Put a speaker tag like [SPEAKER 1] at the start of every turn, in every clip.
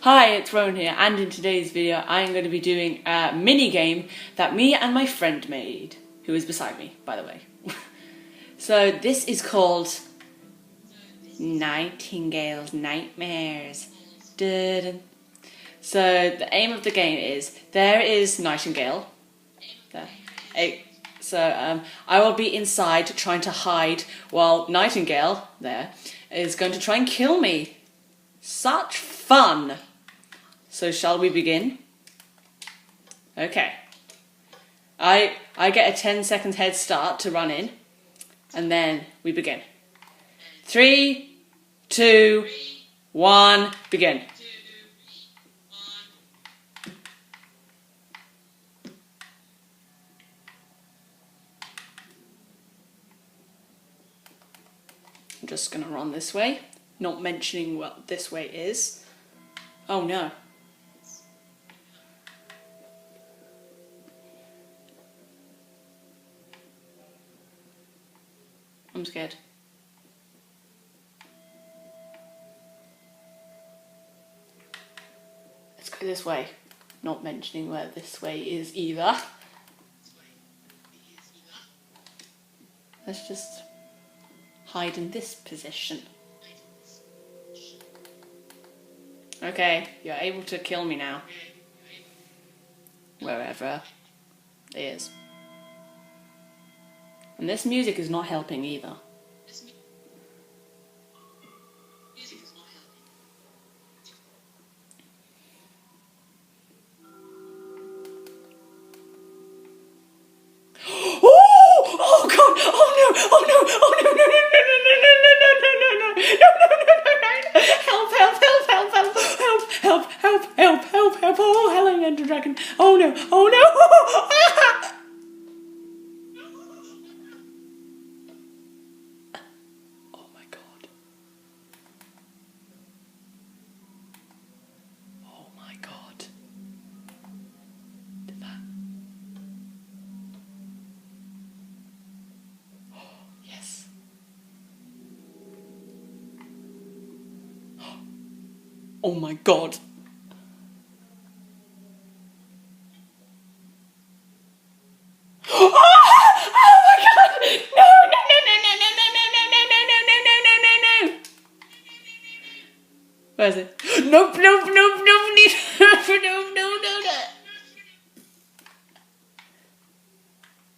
[SPEAKER 1] Hi, it's Rowan here, and in today's video I am going to be doing a mini game that me and my friend made, who is beside me, by the way. So this is called Nightingales Nightmares. Dun-dun. So the aim of the game is, there is Nightingale. There. I will be inside trying to hide while Nightingale, there, is going to try and kill me. Such fun! So shall we begin? Okay. I get a 10-second head start to run in, and then we begin. 3, 2, 1, begin. I'm just gonna run this way, not mentioning what this way is. Oh no. I'm scared. Let's go this way, not mentioning where this way is either. Let's just hide in this position. Okay, you're able to kill me now. Wherever it is. And this music is not helping either. Oh God! Oh no! Oh no! Oh no! No! No! No! No! No! No! No! No! No! No! No! No! No! Help! Help! Help! Help! Help! Help! Help! Help! Help! Help! Oh, hello, Ender Dragon! Oh no! Oh no! Oh my God! Oh my God! Did that? Yes. Oh my God. Oh my God! No, no, no, no, no, no, no, no, no, no, no, no, no, no, no, no. Where is it? Nope, nope, nope, nope, nope, no, no, no, no.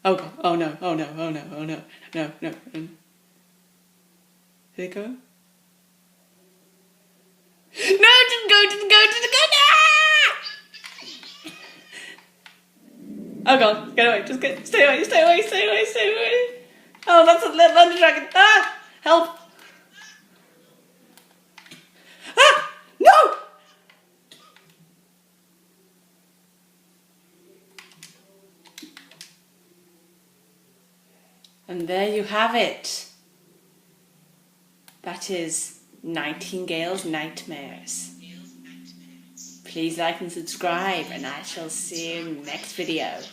[SPEAKER 1] Oh God, oh no, oh no, oh no, oh no, no, no. Did it go? No, it didn't go, didn't go, didn't go, no! Oh God, get away, just get, stay away, stay away, stay away, stay away. Oh, that's a little Ender Dragon. Ah, help. Ah, no! And there you have it. That is Nightingale's Nightmares. Please like and subscribe, and I shall see you in the next video.